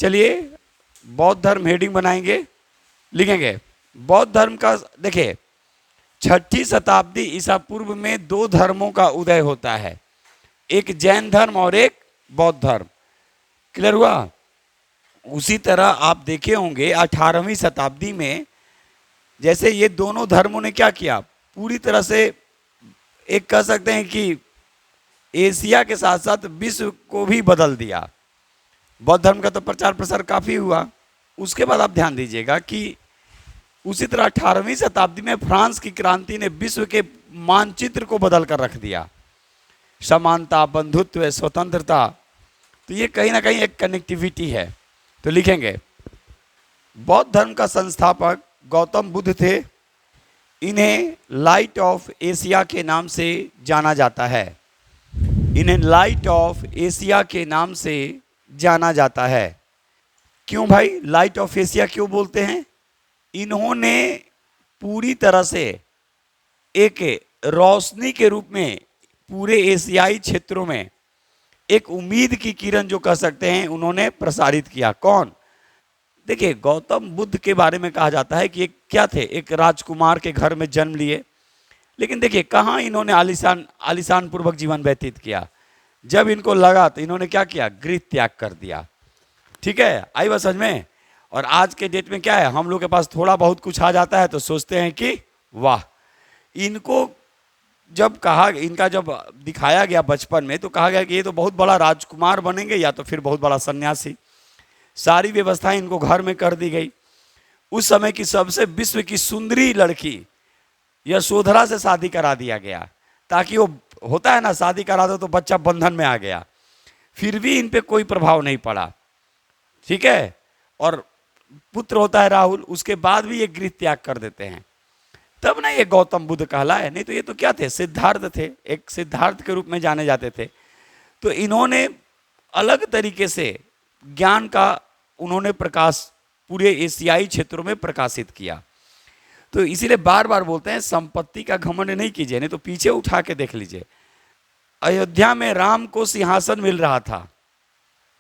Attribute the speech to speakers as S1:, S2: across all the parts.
S1: चलिए बौद्ध धर्म हेडिंग बनाएंगे, लिखेंगे बौद्ध धर्म का। देखिए 6ठी शताब्दी ईसा पूर्व में 2 धर्मों का उदय होता है, एक जैन धर्म और एक बौद्ध धर्म। क्लियर हुआ? उसी तरह आप देखे होंगे 18वीं शताब्दी में जैसे ये दोनों धर्मों ने क्या किया, पूरी तरह से एक कह सकते हैं कि एशिया के साथ साथ विश्व को भी बदल दिया। बौद्ध धर्म का तो प्रचार प्रसार काफी हुआ। उसके बाद आप ध्यान दीजिएगा कि उसी तरह 18वीं शताब्दी में फ्रांस की क्रांति ने विश्व के मानचित्र को बदल कर रख दिया। समानता, बंधुत्व, स्वतंत्रता, तो ये कहीं ना कहीं एक कनेक्टिविटी है। तो लिखेंगे बौद्ध धर्म का संस्थापक गौतम बुद्ध थे। इन्हें लाइट ऑफ एशिया के नाम से जाना जाता है। इन्हें लाइट ऑफ एशिया के नाम से जाना जाता है। क्यों भाई लाइट ऑफ एशिया क्यों बोलते हैं? इन्होंने पूरी तरह से एक रोशनी के रूप में पूरे एशियाई क्षेत्रों में एक उम्मीद की किरण जो कह सकते हैं उन्होंने प्रसारित किया। कौन? देखिए गौतम बुद्ध के बारे में कहा जाता है कि एक क्या थे, एक राजकुमार के घर में जन्म लिए, लेकिन देखिए कहाँ इन्होंने आलिशान पूर्वक जीवन व्यतीत किया। जब इनको लगा तो इन्होंने क्या किया, गृह त्याग कर दिया। ठीक है, आई बात समझ में? और आज के डेट में क्या है, हम लोग के पास थोड़ा बहुत कुछ आ जाता है तो सोचते हैं कि वाह। इनको जब कहा, इनका जब दिखाया गया बचपन में तो कहा गया कि ये तो बहुत बड़ा राजकुमार बनेंगे या तो फिर बहुत बड़ा सन्यासी। सारी व्यवस्थाएं इनको घर में कर दी गई। उस समय की सबसे विश्व की सुंदरी लड़की यशोधरा से शादी करा दिया गया, ताकि वो होता है ना, शादी करा दो तो बच्चा बंधन में आ गया। फिर भी इन पे कोई प्रभाव नहीं पड़ा। ठीक है, और पुत्र होता है राहुल, उसके बाद भी ये गृह त्याग कर देते हैं। तब ना ये गौतम बुद्ध कहलाए, नहीं तो ये तो क्या थे, सिद्धार्थ थे, एक सिद्धार्थ के रूप में जाने जाते थे। तो इन्होंने अलग तरीके से ज्ञान का उन्होंने प्रकाश पूरे एशियाई क्षेत्रों में प्रकाशित किया। तो इसीलिए बार बार बोलते हैं संपत्ति का घमंड नहीं कीजिए, नहीं तो पीछे उठा के देख लीजिए। अयोध्या में राम को सिंहासन मिल रहा था,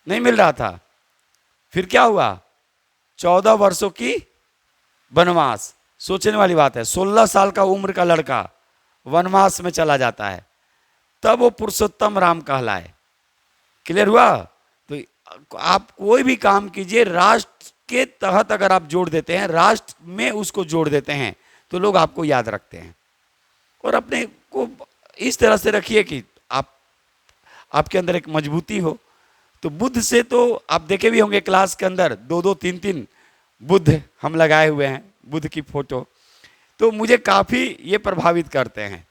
S1: नहीं मिल रहा था, फिर क्या हुआ, 14 वर्षों की वनवास। सोचने वाली बात है, 16 साल का उम्र का लड़का वनवास में चला जाता है, तब वो पुरुषोत्तम राम कहलाए। क्लियर हुआ? तो आप कोई भी काम कीजिए, राष्ट्र के तहत अगर आप जोड़ देते हैं, राष्ट्र में उसको जोड़ देते हैं तो लोग आपको याद रखते हैं। और अपने को इस तरह से रखिए कि आपके अंदर एक मजबूती हो। तो बुद्ध से तो आप देखे भी होंगे क्लास के अंदर 2-2, 3-3 बुद्ध हम लगाए हुए हैं, बुद्ध की फोटो। तो मुझे काफ़ी ये प्रभावित करते हैं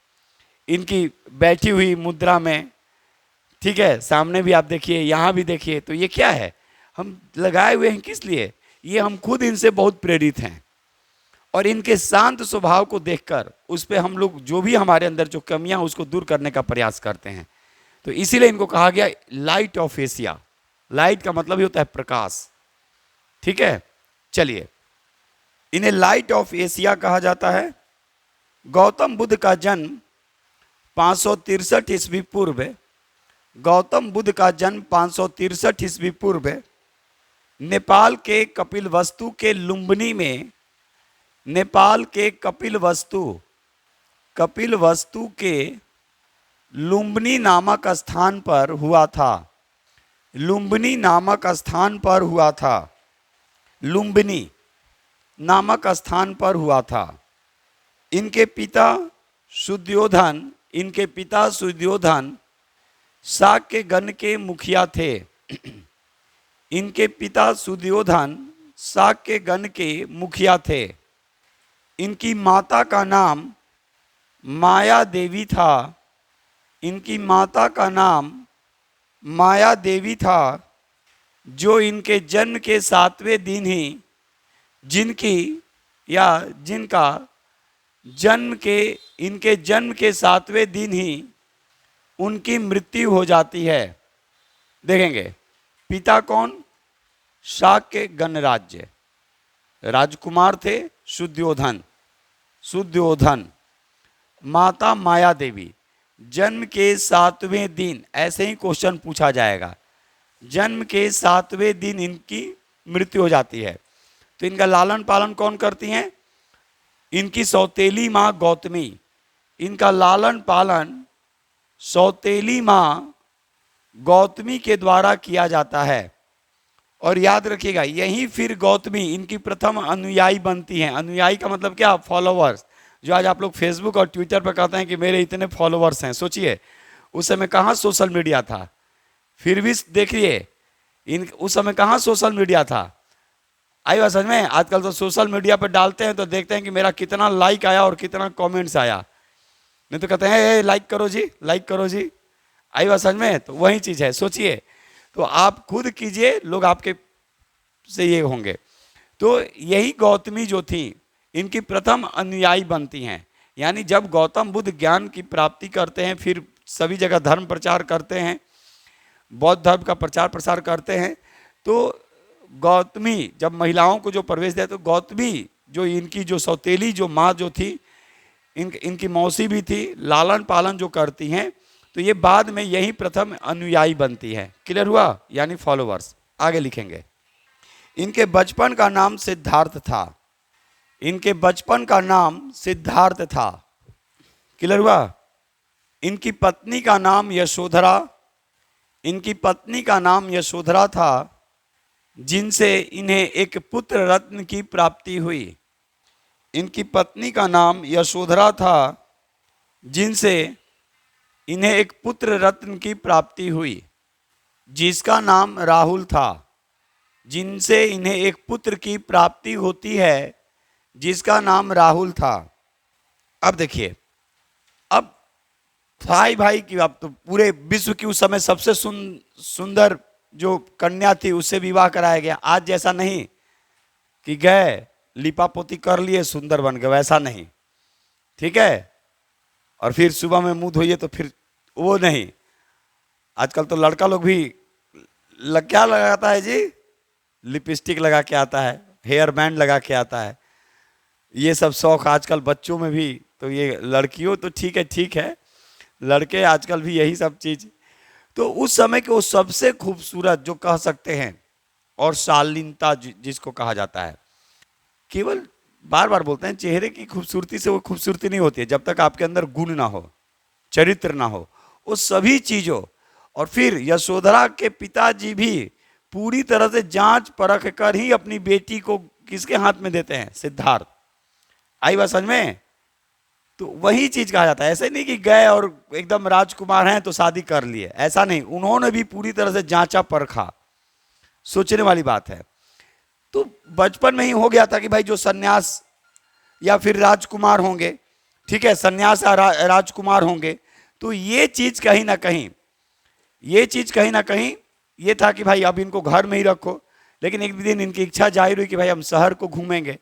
S1: इनकी बैठी हुई मुद्रा में। ठीक है, सामने भी आप देखिए, यहाँ भी देखिए। तो ये क्या है, हम लगाए हुए हैं किस लिए? ये हम खुद इनसे बहुत प्रेरित हैं और इनके शांत स्वभाव को देखकर उस पर हम लोग जो भी हमारे अंदर जो कमियां उसको दूर करने का प्रयास करते हैं। तो इसीलिए इनको कहा गया लाइट ऑफ एशिया। लाइट का मतलब ही होता है प्रकाश। ठीक है, चलिए इन्हें लाइट ऑफ एशिया कहा जाता है। गौतम बुद्ध का जन्म 563 ईस्वी पूर्व, गौतम बुद्ध का जन्म 563 ईस्वी पूर्व नेपाल के कपिलवस्तु के लुम्बिनी में, नेपाल के कपिलवस्तु के लुम्बिनी नामक स्थान पर हुआ था। लुम्बिनी नामक स्थान पर हुआ था। लुम्बिनी नामक स्थान पर हुआ था। इनके पिता सुद्योधन शाक्य गण के मुखिया थे। इनके पिता सुद्योधन शाक्य गण के मुखिया थे। इनकी माता का नाम माया देवी था। इनकी माता का नाम माया देवी था, जो इनके जन्म के 7वें दिन ही जिनका इनके जन्म के 7वें दिन ही उनकी मृत्यु हो जाती है। देखेंगे पिता कौन? शाक्य गणराज्य, राजकुमार थे सुद्योधन। माता माया देवी। जन्म के 7वें दिन, ऐसे ही क्वेश्चन पूछा जाएगा, जन्म के 7वें दिन इनकी मृत्यु हो जाती है। तो इनका लालन पालन कौन करती हैं? इनकी सौतेली माँ गौतमी। इनका लालन पालन सौतेली माँ गौतमी के द्वारा किया जाता है। और याद रखिएगा, यही फिर गौतमी इनकी प्रथम अनुयायी बनती हैं। अनुयायी का मतलब क्या? फॉलोवर्स। जो आज आप लोग फेसबुक और ट्विटर पर कहते हैं कि मेरे इतने फॉलोवर्स हैं, सोचिए उस समय कहाँ सोशल मीडिया था। फिर भी देखिए उस समय कहाँ सोशल मीडिया था। आई बात समझ में? आजकल तो सोशल मीडिया पर डालते हैं तो देखते हैं कि मेरा कितना लाइक आया और कितना कमेंट्स आया, नहीं तो कहते हैं लाइक करो जी, लाइक करो जी। आई बात समझ में? तो वही चीज़ है, सोचिए। तो आप खुद कीजिए, लोग आपके से ये होंगे। तो यही गौतमी जो थी इनकी प्रथम अनुयायी बनती हैं। यानी जब गौतम बुद्ध ज्ञान की प्राप्ति करते हैं, फिर सभी जगह धर्म प्रचार करते हैं, बौद्ध धर्म का प्रचार प्रसार करते हैं, तो गौतमी जब महिलाओं को जो प्रवेश दिया, तो गौतमी जो इनकी जो सौतेली जो माँ जो थी, इनकी मौसी भी थी, लालन पालन जो करती हैं, तो ये बाद में यही प्रथम अनुयायी बनती है। क्लियर हुआ? यानी फॉलोवर्स। आगे लिखेंगे, इनके बचपन का नाम सिद्धार्थ था। इनके बचपन का नाम सिद्धार्थ था। क्लियर हुआ? इनकी पत्नी का नाम यशोधरा। इनकी पत्नी का नाम यशोधरा था, जिनसे इन्हें एक पुत्र रत्न की प्राप्ति हुई। इनकी पत्नी का नाम यशोधरा था, जिनसे इन्हें एक पुत्र रत्न की प्राप्ति हुई, जिसका नाम राहुल था। जिनसे इन्हें एक पुत्र की प्राप्ति होती है, जिसका नाम राहुल था। अब देखिए, अब भाई भाई की, अब तो पूरे विश्व की उस समय सबसे सुंदर जो कन्या थी उससे विवाह कराया गया। आज जैसा नहीं कि गए लिपा पोती कर लिए सुंदर बन गए, वैसा नहीं, ठीक है। और फिर सुबह में मुंह धोइए तो फिर वो नहीं। आजकल तो लड़का लोग भी क्या लगाता है जी? लिपस्टिक लगा के आता है, हेयर बैंड लगा के आता है। ये सब शौक आजकल बच्चों में भी। तो ये लड़कियों तो ठीक है, लड़के आजकल भी यही सब चीज। तो उस समय के वो सबसे खूबसूरत जो कह सकते हैं, और शालीनता जिसको कहा जाता है, केवल बार बार बोलते हैं चेहरे की खूबसूरती से वो खूबसूरती नहीं होती है जब तक आपके अंदर गुण ना हो, चरित्र ना हो, वो सभी चीजों। और फिर यशोधरा के पिताजी भी पूरी तरह से जांच परख कर ही अपनी बेटी को किसके हाथ में देते हैं? सिद्धार्थ। आई बात समझ में? तो वही चीज कहा जाता है। ऐसे नहीं कि गए और एकदम राजकुमार हैं तो शादी कर लिए, ऐसा नहीं। उन्होंने भी पूरी तरह से जांचा परखा। सोचने वाली बात है। तो बचपन में ही हो गया था कि भाई जो सन्यास या फिर राजकुमार होंगे, ठीक है, सन्यास या राजकुमार होंगे, तो ये चीज कहीं ना कहीं, ये चीज कहीं ना कहीं ये था कि भाई अब इनको घर में ही रखो। लेकिन एक दिन इनकी इच्छा जाहिर हुई कि भाई हम शहर को घूमेंगे।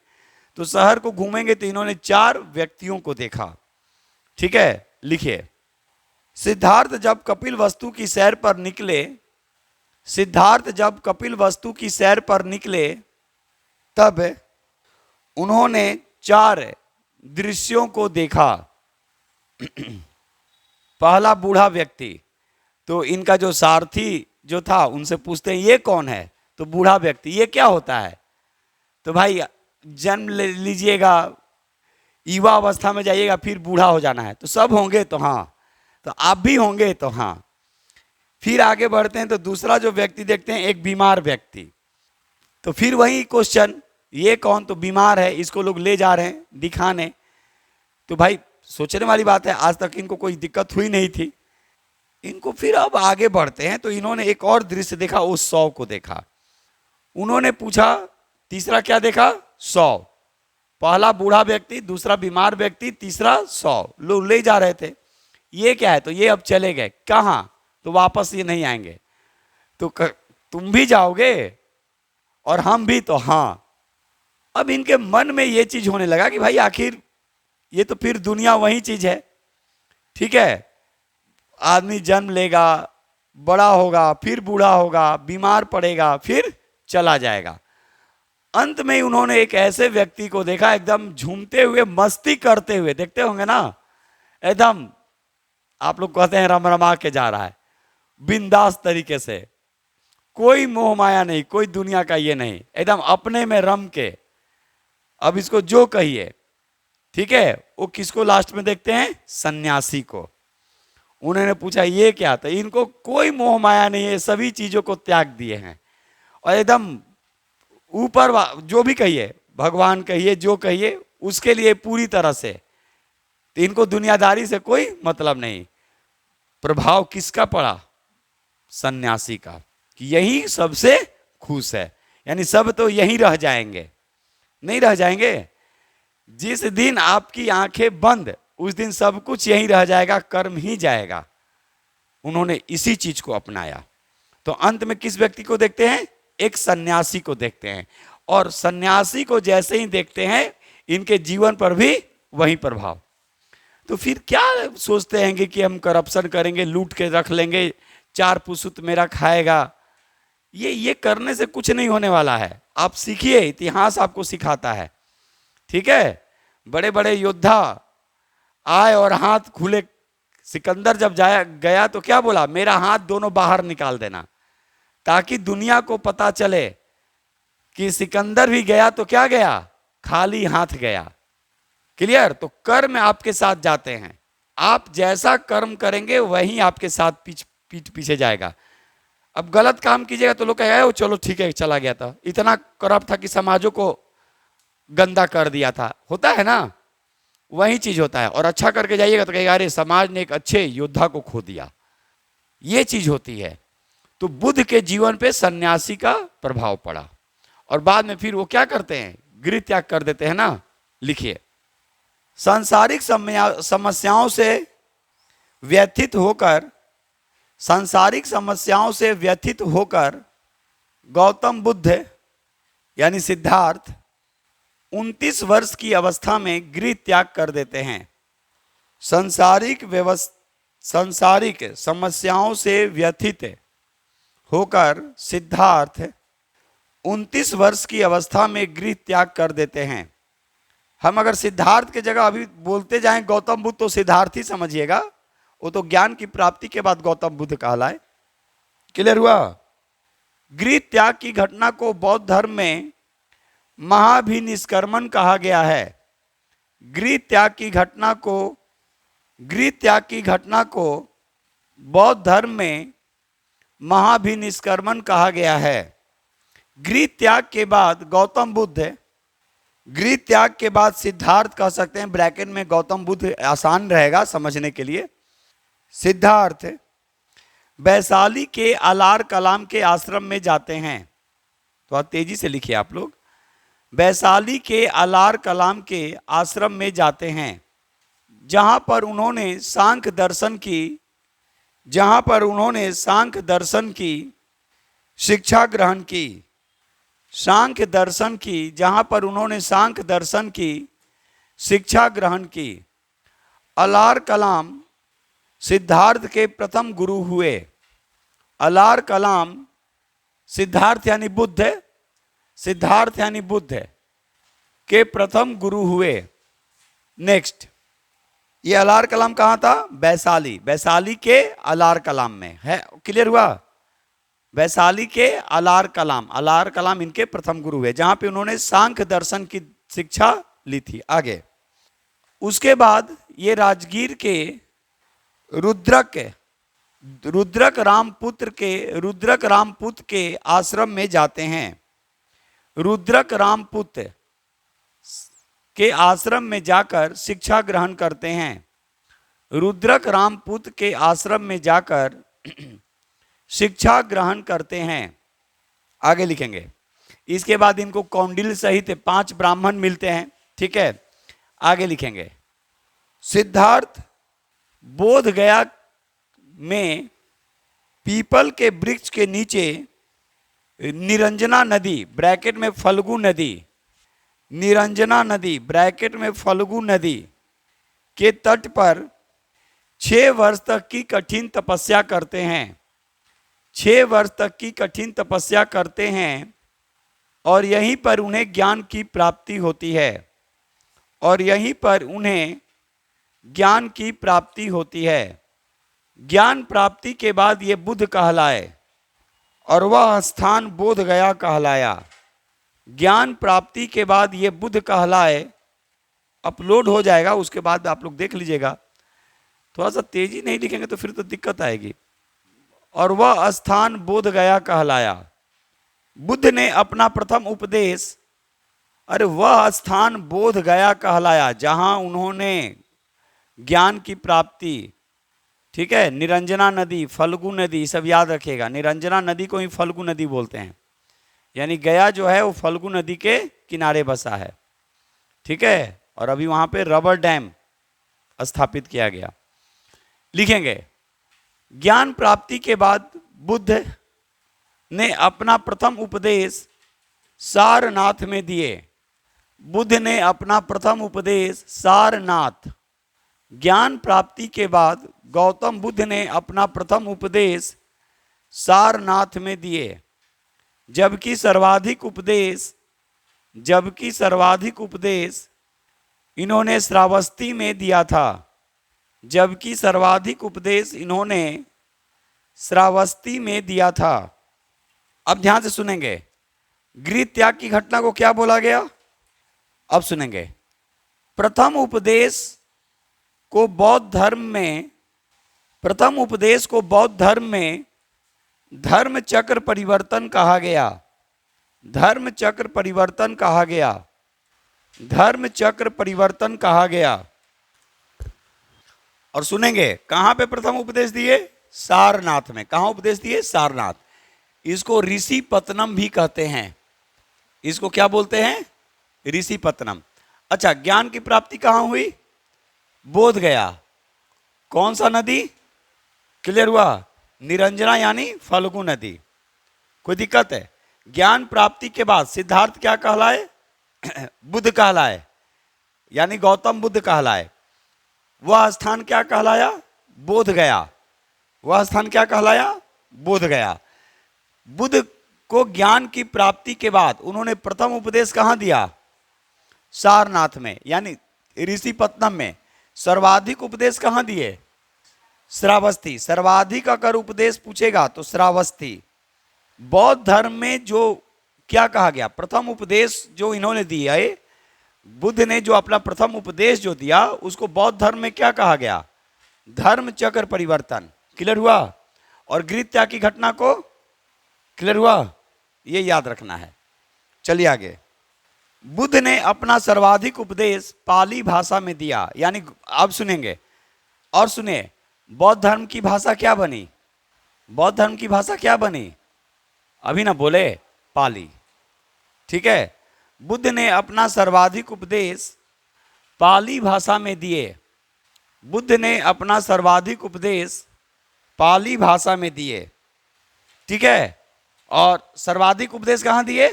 S1: तो शहर को घूमेंगे तो इन्होंने 4 व्यक्तियों को देखा, ठीक है। लिखिए, सिद्धार्थ जब कपिल वस्तु की सैर पर निकले, सिद्धार्थ जब कपिल वस्तु की सैर पर निकले, तब उन्होंने 4 दृश्यों को देखा। पहला बूढ़ा व्यक्ति, तो इनका जो सारथी जो था उनसे पूछते हैं ये कौन है? तो बूढ़ा व्यक्ति, ये क्या होता है? तो भाई जन्म ले लीजिएगा, युवा अवस्था में जाइएगा, फिर बूढ़ा हो जाना है। तो सब होंगे तो हाँ, तो आप भी होंगे तो हाँ। फिर आगे बढ़ते हैं तो दूसरा जो व्यक्ति देखते हैं, एक बीमार व्यक्ति। तो फिर वही क्वेश्चन, ये कौन? तो बीमार है, इसको लोग ले जा रहे हैं दिखाने। तो भाई सोचने वाली बात है, आज तक इनको कोई दिक्कत हुई नहीं थी। इनको फिर अब आगे बढ़ते हैं तो इन्होंने एक और दृश्य देखा, उस 100 को देखा। उन्होंने पूछा, तीसरा क्या देखा? 100। पहला बूढ़ा व्यक्ति, दूसरा बीमार व्यक्ति, तीसरा 100 लोग ले जा रहे थे। ये क्या है? तो ये अब चले गए कहाँ? तो वापस ये नहीं आएंगे। तो तुम भी जाओगे और हम भी? तो हाँ। अब इनके मन में ये चीज होने लगा कि भाई आखिर ये तो फिर दुनिया वही चीज है, ठीक है। आदमी जन्म लेगा, बड़ा होगा, फिर बूढ़ा होगा, बीमार पड़ेगा, फिर चला जाएगा। अंत में उन्होंने एक ऐसे व्यक्ति को देखा, एकदम झूमते हुए, मस्ती करते हुए, देखते होंगे ना, एकदम आप लोग कहते हैं रमरमा के जा रहा है, बिंदास तरीके से, कोई मोह माया नहीं, कोई दुनिया का ये नहीं, एकदम अपने में रम के अब इसको जो कहिए, ठीक है। वो किसको लास्ट में देखते हैं? सन्यासी को। उन्होंने पूछा ये क्या, तो इनको कोई मोह माया नहीं है, सभी चीजों को त्याग दिए हैं और एकदम ऊपर जो भी कहिए, भगवान कहिए, जो कहिए उसके लिए पूरी तरह से। तो इनको दुनियादारी से कोई मतलब नहीं। प्रभाव किसका पड़ा? सन्यासी का, कि यही सबसे खुश है, यानी सब तो यहीं रह जाएंगे। नहीं रह जाएंगे। जिस दिन आपकी आंखें बंद, उस दिन सब कुछ यहीं रह जाएगा, कर्म ही जाएगा। उन्होंने इसी चीज को अपनाया। तो अंत में किस व्यक्ति को देखते हैं? एक सन्यासी को देखते हैं। और सन्यासी को जैसे ही देखते हैं, इनके जीवन पर भी वही प्रभाव। तो फिर क्या सोचते हैं कि हम करप्शन करेंगे, लूट के रख लेंगे, चार पुसुत मेरा खाएगा। ये करने से कुछ नहीं होने वाला है। आप सीखिए, इतिहास आपको सिखाता है, ठीक है। बड़े बड़े योद्धा आए और हाथ खुले। सिकंदर जब गया तो क्या बोला? मेरा हाथ दोनों बाहर निकाल देना, ताकि दुनिया को पता चले कि सिकंदर भी गया तो क्या गया? खाली हाथ गया। क्लियर? तो कर्म आपके साथ जाते हैं। आप जैसा कर्म करेंगे वही आपके साथ पीठ पीछे जाएगा। अब गलत काम कीजिएगा तो लोग कहेगा चलो ठीक है, चला गया था, इतना करप्ट था कि समाजों को गंदा कर दिया था। होता है ना, वही चीज होता है। और अच्छा करके जाइएगा तो कहेगा अरे समाज ने एक अच्छे योद्धा को खो दिया। ये चीज होती है। तो बुद्ध के जीवन पे सन्यासी का प्रभाव पड़ा और बाद में फिर वो क्या करते हैं? गृह त्याग कर देते हैं ना। लिखिए, सांसारिक समस्याओं से व्यथित होकर गौतम बुद्ध यानी सिद्धार्थ 29 वर्ष की अवस्था में गृह त्याग कर देते हैं। सांसारिक समस्याओं से व्यथित होकर सिद्धार्थ 29 वर्ष की अवस्था में गृह त्याग कर देते हैं। हम अगर सिद्धार्थ के जगह अभी बोलते जाएं गौतम बुद्ध, तो सिद्धार्थ ही समझिएगा। वो तो ज्ञान की प्राप्ति के बाद गौतम बुद्ध कहलाए। क्लियर हुआ? गृह त्याग की घटना को बौद्ध धर्म में महाभिनिष्क्रमण कहा गया है। गृह त्याग की घटना को बौद्ध धर्म में महाभिनिष्क्रमण कहा गया है। गृह त्याग के बाद गौतम बुद्ध, गृह त्याग के बाद सिद्धार्थ कह सकते हैं, ब्रैकेट में गौतम बुद्ध आसान रहेगा समझने के लिए। सिद्धार्थ वैशाली के अलार कलाम के आश्रम में जाते हैं। तो आप तेजी से लिखिए आप लोग। वैशाली के अलार कलाम के आश्रम में जाते हैं, जहां पर उन्होंने सांख्य दर्शन की शिक्षा ग्रहण की। अलार कलाम सिद्धार्थ के प्रथम गुरु हुए। अलार कलाम सिद्धार्थ यानी बुद्ध के प्रथम गुरु हुए। नेक्स्ट, ये अलार कलाम कहां था? वैशाली के अलार कलाम में है। क्लियर हुआ? वैशाली के अलार कलाम इनके प्रथम गुरु हुए, जहां पे उन्होंने सांख्य दर्शन की शिक्षा ली थी। आगे, उसके बाद ये राजगीर के रुद्रक रामपुत्र के आश्रम में जाते हैं। रुद्रक रामपुत्र के आश्रम में जाकर शिक्षा ग्रहण करते हैं। रुद्रक रामपुत्र के आश्रम में जाकर शिक्षा ग्रहण करते हैं। आगे लिखेंगे। इसके बाद इनको कौंडिल्य सहित 5 ब्राह्मण मिलते हैं। ठीक है, आगे लिखेंगे। सिद्धार्थ बोध गया में पीपल के वृक्ष के नीचे निरंजना नदी ब्रैकेट में फल्गु नदी, निरंजना नदी ब्रैकेट में फल्गु नदी के तट पर 6 वर्ष तक की कठिन तपस्या करते हैं। 6 वर्ष तक की कठिन तपस्या करते हैं और यहीं पर उन्हें ज्ञान की प्राप्ति होती है। और यहीं पर उन्हें ज्ञान की प्राप्ति होती है। ज्ञान प्राप्ति के बाद ये बुद्ध कहलाए और वह स्थान बोध गया कहलाया। ज्ञान प्राप्ति के बाद ये बुद्ध कहलाए, अपलोड हो जाएगा, उसके बाद आप लोग देख लीजिएगा। थोड़ा सा तेजी नहीं लिखेंगे तो फिर तो दिक्कत आएगी। और वह स्थान बोध गया कहलाया। बुद्ध ने अपना प्रथम उपदेश, अरे वह स्थान बोध गया कहलाया जहां उन्होंने ज्ञान की प्राप्ति, ठीक है, निरंजना नदी, फल्गु नदी, सब याद रखिएगा। निरंजना नदी को ही फल्गु नदी बोलते हैं, यानी गया जो है वो फल्गु नदी के किनारे बसा है, ठीक है। और अभी वहां पे रबर डैम स्थापित किया गया। लिखेंगे, ज्ञान प्राप्ति के बाद बुद्ध ने अपना प्रथम उपदेश सारनाथ में दिए। बुद्ध ने अपना प्रथम उपदेश सारनाथ। ज्ञान प्राप्ति के बाद गौतम बुद्ध ने अपना प्रथम उपदेश सारनाथ में दिए, जबकि सर्वाधिक उपदेश इन्होंने श्रावस्ती में दिया था। जबकि सर्वाधिक उपदेश इन्होंने श्रावस्ती में दिया था। अब ध्यान से सुनेंगे, गृह त्याग की घटना को क्या बोला गया, अब सुनेंगे। प्रथम उपदेश को बौद्ध धर्म में धर्म चक्र परिवर्तन कहा गया। धर्म चक्र परिवर्तन कहा गया। धर्म चक्र परिवर्तन कहा गया। और सुनेंगे कहां पे प्रथम उपदेश दिए, सारनाथ में। कहां उपदेश दिए, सारनाथ। इसको ऋषि पत्तनम भी कहते हैं। इसको क्या बोलते हैं, ऋषि पत्तनम। अच्छा, ज्ञान की प्राप्ति कहां हुई, बोध गया। कौन सा नदी, क्लियर हुआ, निरंजना यानी फल्गु नदी। कोई दिक्कत है, ज्ञान प्राप्ति के बाद सिद्धार्थ क्या कहलाए, बुद्ध कहलाए, यानी गौतम बुद्ध कहलाए। वह स्थान क्या कहलाया, बोध गया। वह स्थान क्या कहलाया, बोध गया। बुद्ध को ज्ञान की प्राप्ति के बाद उन्होंने प्रथम उपदेश कहां दिया, सारनाथ में, यानी ऋषि पत्तनम में। सर्वाधिक उपदेश कहां दिए, श्रावस्ती। सर्वाधिक अगर उपदेश पूछेगा तो श्रावस्ती। बौद्ध धर्म में जो क्या कहा गया, प्रथम उपदेश जो इन्होंने दिया है, बुद्ध ने जो अपना प्रथम उपदेश जो दिया, उसको बौद्ध धर्म में क्या कहा गया, धर्म चक्र परिवर्तन। क्लियर हुआ। और गृह त्याग की घटना को, क्लियर हुआ, ये याद रखना है। चलिए आगे। बुद्ध ने अपना सर्वाधिक उपदेश पाली भाषा में दिया, यानी अब सुनेंगे और सुने, बौद्ध धर्म की भाषा क्या बनी, बौद्ध धर्म की भाषा क्या बनी, अभी ना बोले, पाली, ठीक है। बुद्ध ने अपना सर्वाधिक उपदेश पाली भाषा में दिए। बुद्ध ने अपना सर्वाधिक उपदेश पाली भाषा में दिए, ठीक है। और सर्वाधिक उपदेश कहां दिए,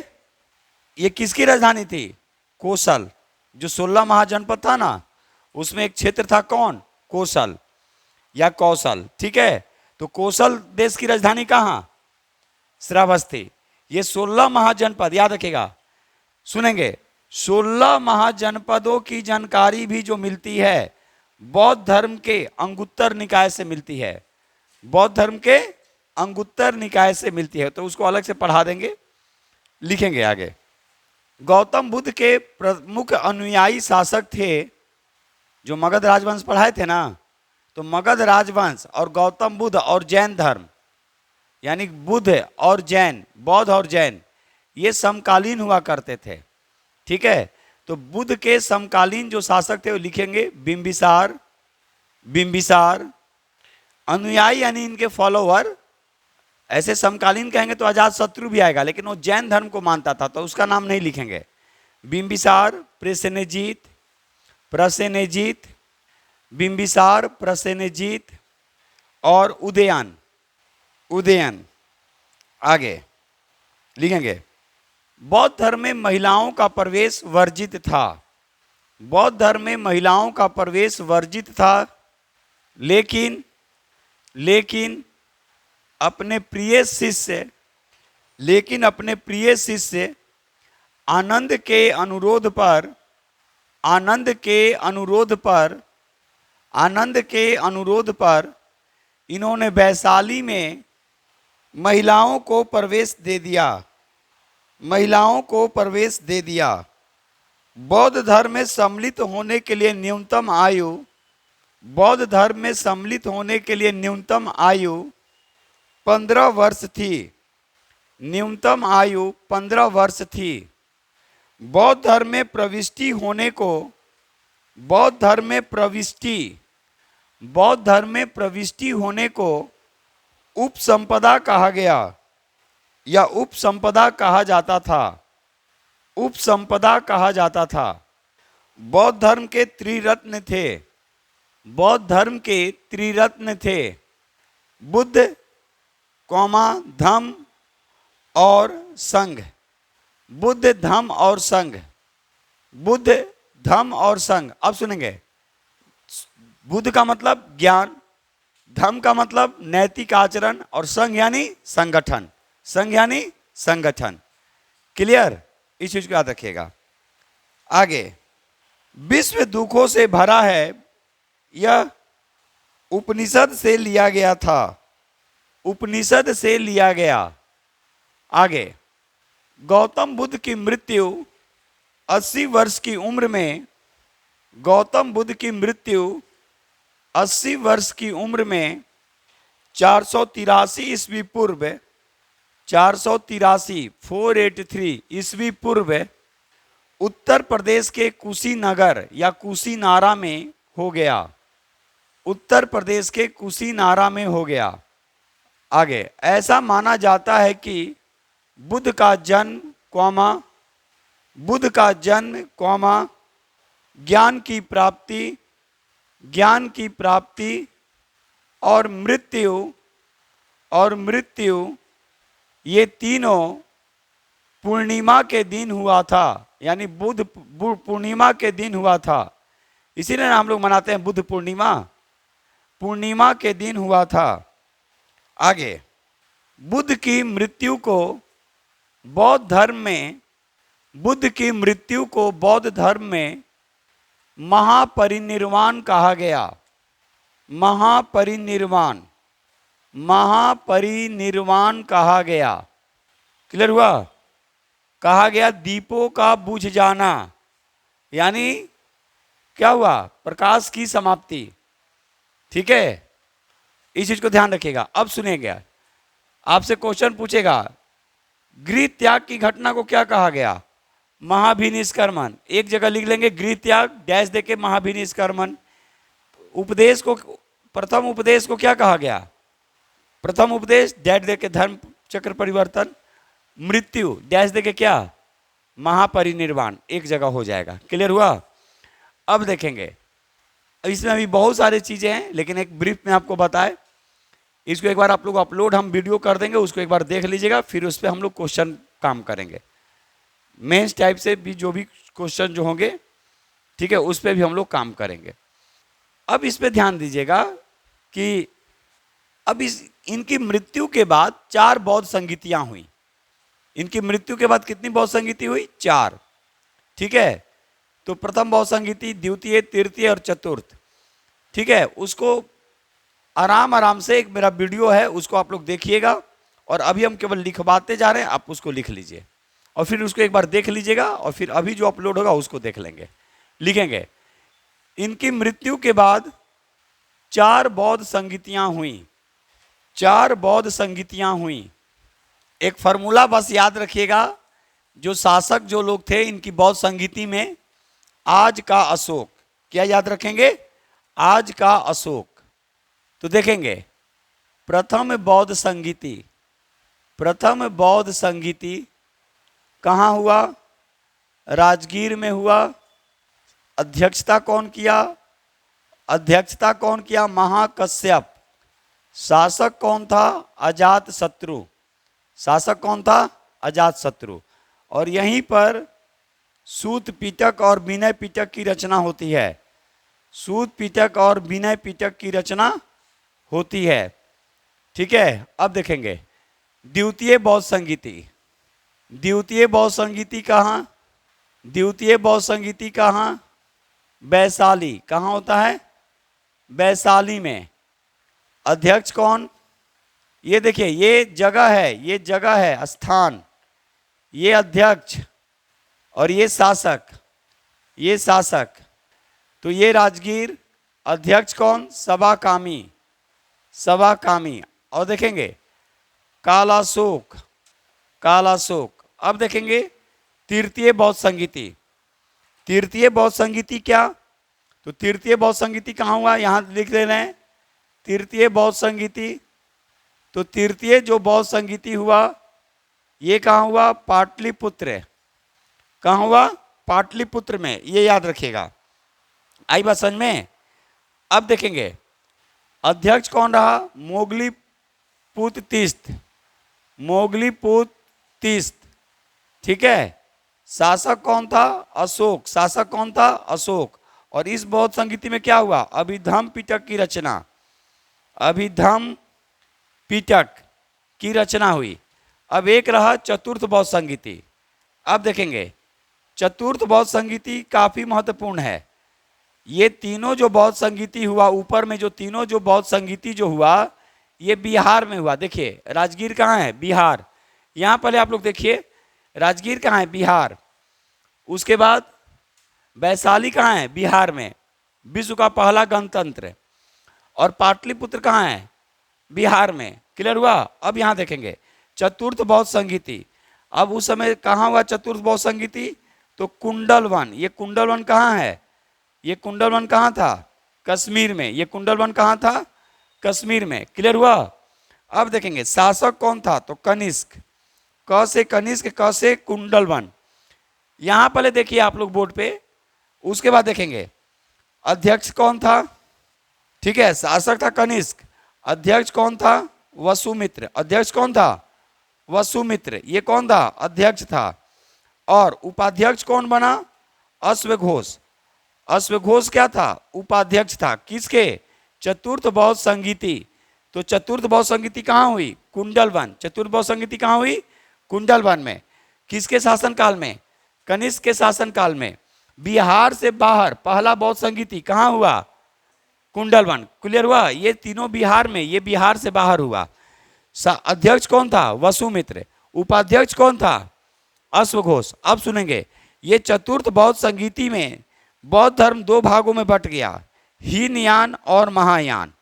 S1: ये किसकी राजधानी थी, कोसल। जो 16 महाजनपद था ना, उसमें एक क्षेत्र था कौन, कोसल या कौशल, ठीक है। तो कोसल देश की राजधानी कहां, श्रावस्ती। ये 16 महाजनपद याद रखेगा, सुनेंगे। 16 महाजनपदों की जानकारी भी जो मिलती है बौद्ध धर्म के अंगुत्तर निकाय से मिलती है। बौद्ध धर्म के अंगुत्तर निकाय से मिलती है, तो उसको अलग से पढ़ा देंगे, लिखेंगे आगे। गौतम बुद्ध के प्रमुख अनुयायी शासक थे, जो मगध राजवंश पढ़ाए थे ना, तो मगध राजवंश और गौतम बुद्ध और जैन धर्म, यानी बुद्ध और जैन, बौद्ध और जैन, ये समकालीन हुआ करते थे, ठीक है। तो बुद्ध के समकालीन जो शासक थे वो लिखेंगे बिंबिसार। बिंबिसार अनुयायी यानी इनके फॉलोवर। ऐसे समकालीन कहेंगे तो अजात शत्रु भी आएगा, लेकिन वो जैन धर्म को मानता था तो उसका नाम नहीं लिखेंगे। बिंबिसार, प्रसेनजीत, प्रसेनजीत, बिंबिसार, प्रसेनजीत और उदयन। उदयन आगे लिखेंगे। बौद्ध धर्म में महिलाओं का प्रवेश वर्जित था। बौद्ध धर्म में महिलाओं का प्रवेश वर्जित था, लेकिन अपने प्रिय शिष्य आनंद के अनुरोध पर इन्होंने वैशाली में महिलाओं को प्रवेश दे दिया, महिलाओं को प्रवेश दे दिया। बौद्ध धर्म में सम्मिलित होने के लिए न्यूनतम आयु, बौद्ध धर्म में सम्मिलित होने के लिए न्यूनतम आयु 15 वर्ष थी, न्यूनतम आयु 15 वर्ष थी। बौद्ध धर्म में प्रविष्टि होने को, बौद्ध धर्म में प्रविष्टि, बौद्ध धर्म में प्रविष्टि होने को उपसंपदा कहा गया या उपसंपदा कहा जाता था, उपसंपदा कहा जाता था। बौद्ध धर्म के त्रिरत्न थे, बौद्ध धर्म के त्रिरत्न थे, बुद्ध कौमा धम्म और संघ, बुद्ध धम्म और संघ, बुद्ध धम्म और संघ। अब सुनेंगे, बुद्ध का मतलब ज्ञान, धम्म का मतलब नैतिक आचरण और संघ यानी संगठन, संघ यानी संगठन। क्लियर? इस चीज को याद रखिएगा। आगे, विश्व दुखों से भरा है, यह उपनिषद से लिया गया था, उपनिषद से लिया गया। आगे, गौतम बुद्ध की मृत्यु 80 वर्ष की उम्र में, गौतम बुद्ध की मृत्यु 80 वर्ष की उम्र में 483 ईस्वी पूर्व, 483 483 ईस्वी पूर्व उत्तर प्रदेश के कुशीनगर या कुशीनारा में हो गया, उत्तर प्रदेश के कुशीनारा में हो गया। आगे, ऐसा माना जाता है कि बुद्ध का जन्म कौमा, बुद्ध का जन्म कौमा ज्ञान की प्राप्ति, ज्ञान की प्राप्ति और मृत्यु, और मृत्यु ये तीनों पूर्णिमा के दिन हुआ था, यानी बुद्ध पूर्णिमा के दिन हुआ था। इसीलिए हम लोग मनाते हैं बुद्ध पूर्णिमा, पूर्णिमा के दिन हुआ था। आगे, बुद्ध की मृत्यु को बौद्ध धर्म में, बुद्ध की मृत्यु को बौद्ध धर्म में महापरिनिर्वाण कहा गया, महापरिनिर्वाण, महापरिनिर्वाण कहा गया। क्लियर हुआ? कहा गया दीपों का बुझ जाना, यानी क्या हुआ? प्रकाश की समाप्ति। ठीक है, इस चीज को ध्यान रखिएगा। अब सुनिएगा, आपसे क्वेश्चन पूछेगा, गृह त्याग की घटना को क्या कहा गया? महाभिनिष्क्रमण। एक जगह लिख लेंगे गृह त्याग डैश देके महाभिनिष्क्रमण। उपदेश को, प्रथम उपदेश को क्या कहा गया? प्रथम उपदेश डैश देके धर्म चक्र परिवर्तन। मृत्यु डैश देके क्या? महापरिनिर्वाण। एक जगह हो जाएगा। क्लियर हुआ? अब देखेंगे, इसमें अभी बहुत सारी चीजें हैं, लेकिन एक ब्रीफ में आपको बताए। इसको एक बार आप लोग अपलोड हम वीडियो कर देंगे, उसको एक बार देख लीजिएगा, फिर उस पर हम लोग क्वेश्चन काम करेंगे। मेंस टाइप से भी जो भी क्वेश्चन जो होंगे, ठीक है, उस पर भी हम लोग काम करेंगे। अब इस पे ध्यान दीजिएगा कि अब इनकी मृत्यु के बाद 4 बौद्ध संगीतियां हुई। इनकी मृत्यु के बाद कितनी बौद्ध संगीति हुई? 4। ठीक है, तो प्रथम बौद्ध संगीति, द्वितीय, तृतीय और चतुर्थ। ठीक है, उसको आराम आराम से, एक मेरा वीडियो है उसको आप लोग देखिएगा, और अभी हम केवल लिखवाते जा रहे हैं, आप उसको लिख लीजिए और फिर उसको एक बार देख लीजिएगा, और फिर अभी जो अपलोड होगा उसको देख लेंगे, लिखेंगे। इनकी मृत्यु के बाद 4 बौद्ध संगीतियां हुई, 4 बौद्ध संगीतियां हुई। एक फार्मूला बस याद रखिएगा, जो शासक जो लोग थे इनकी बौद्ध संगीति में, आज का अशोक। क्या याद रखेंगे? आज का अशोक। तो देखेंगे, प्रथम बौद्ध संगीति, प्रथम बौद्ध संगीति कहाँ हुआ? राजगीर में हुआ। अध्यक्षता कौन किया? अध्यक्षता कौन किया? महाकश्यप। शासक कौन था? अजातशत्रु। शासक कौन था? अजातशत्रु। और यहीं पर सूत पिटक और विनय पिटक की रचना होती है। सूत पिटक और विनय पिटक की रचना होती है। ठीक है, अब देखेंगे द्वितीय बौद्ध संगीति। द्वितीय बौद्ध संगीति कहाँ? द्वितीय बौद्ध संगीति कहाँ? वैशाली। कहाँ होता है? वैशाली में। अध्यक्ष कौन? ये देखिए, ये जगह है, ये जगह है स्थान, ये अध्यक्ष और ये शासक, ये शासक। तो ये राजगीर, अध्यक्ष कौन? सभाकामी, सभाकामी। और देखेंगे कालाशोक, कालाशोक। अब देखेंगे तृतीय बौद्ध संगीति। तृतीय बौद्ध संगीति क्या? तो तृतीय बौद्ध संगीति कहाँ हुआ? यहाँ लिख ले रहे हैं तृतीय बौद्ध संगीति। तो तृतीय जो बौद्ध संगीति हुआ ये कहाँ हुआ? पाटलिपुत्र। कहाँ हुआ? पाटलिपुत्र में, ये याद रखिएगा। आई बात समझ में? अब देखेंगे अध्यक्ष कौन रहा? मोगलीपुत्र तीस्त, मोगलीपुत्र तीस्त, ठीक है। शासक कौन था? अशोक। शासक कौन था? अशोक। और इस बौद्ध संगीति में क्या हुआ? अभिधम्म पिटक की रचना, अभिधम्म पिटक की रचना हुई। अब एक रहा चतुर्थ बौद्ध संगीति। अब देखेंगे चतुर्थ बौद्ध संगीति काफी महत्वपूर्ण है। ये तीनों जो बौद्ध संगीति हुआ, ऊपर में जो तीनों जो बौद्ध संगीति जो हुआ ये बिहार में हुआ। देखिए राजगीर कहाँ है? बिहार। यहाँ पहले आप लोग देखिए राजगीर कहाँ है? बिहार। उसके बाद वैशाली कहाँ है? बिहार में, विश्व का पहला गणतंत्र। और पाटलिपुत्र कहाँ है? बिहार में। क्लियर हुआ? अब यहाँ देखेंगे चतुर्थ बौद्ध संगीति। अब उस समय कहाँ हुआ चतुर्थ बौद्ध संगीति? तो कुंडलवन। ये कुंडलवन कहाँ है? ये कुंडलवन कहाँ था? कश्मीर में। ये कुंडलवन कहाँ था? कश्मीर में। क्लियर हुआ? अब देखेंगे शासक कौन था? तो कनिष्क। क से कनिष्क, क से कुंडलवन। यहां पहले देखिए आप लोग बोर्ड पे। उसके बाद देखेंगे अध्यक्ष कौन था? ठीक है, शासक था कनिष्क। अध्यक्ष कौन था? वसुमित्र। अध्यक्ष कौन था? वसुमित्र। ये कौन था? अध्यक्ष था। और उपाध्यक्ष कौन बना? अश्वघोष। अश्वघोष क्या था? उपाध्यक्ष था। किसके? चतुर्थ बौद्ध संगीति। तो चतुर्थ बौद्ध संगीति कहाँ हुई? कुंडलवन। चतुर्थ बौद्ध संगीति कहाँ हुई? कुंडलवन में। किसके शासनकाल में? कनिष्क के शासनकाल में। बिहार से बाहर पहला बौद्ध संगीति कहाँ हुआ? कुंडलवन। क्लियर हुआ? ये तीनों बिहार में, ये बिहार से बाहर हुआ। अध्यक्ष कौन था? वसुमित्र। उपाध्यक्ष कौन था? अश्वघोष। अब सुनेंगे ये चतुर्थ बौद्ध संगीति में बौद्ध धर्म दो भागों में बट गया, हीनयान और महायान।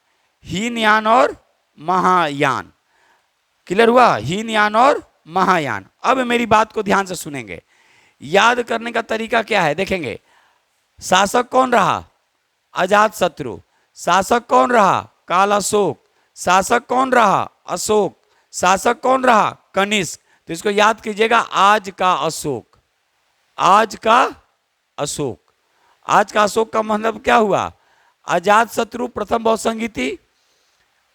S1: हीनयान और महायान। क्लियर हुआ? हीनयान और महायान। अब मेरी बात को ध्यान से सुनेंगे। याद करने का तरीका क्या है? देखेंगे शासक कौन रहा? अजातशत्रु। शासक कौन रहा? कालाशोक। शासक कौन रहा? अशोक। शासक कौन रहा? कनिष्क। तो इसको याद कीजिएगा, आज का अशोक, आज का अशोक। आज का अशोक का मतलब क्या हुआ? अजातशत्रु प्रथम बौद्ध संगीति,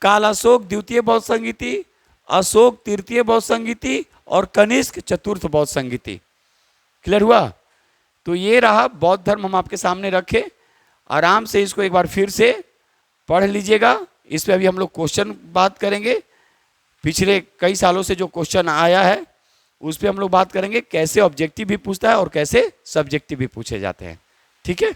S1: कालाशोक द्वितीय बौद्ध संगीति, अशोक तृतीय बौद्ध संगीति और कनिष्क चतुर्थ बौद्ध संगीति। क्लियर हुआ? तो ये रहा बौद्ध धर्म, हम आपके सामने रखे। आराम से इसको एक बार फिर से पढ़ लीजिएगा। इस पे अभी हम लोग क्वेश्चन बात करेंगे। पिछले कई सालों से जो क्वेश्चन आया है उस पे हम लोग बात करेंगे, कैसे ऑब्जेक्टिव भी पूछता है और कैसे सब्जेक्टिव भी पूछे जाते हैं। ठीक है।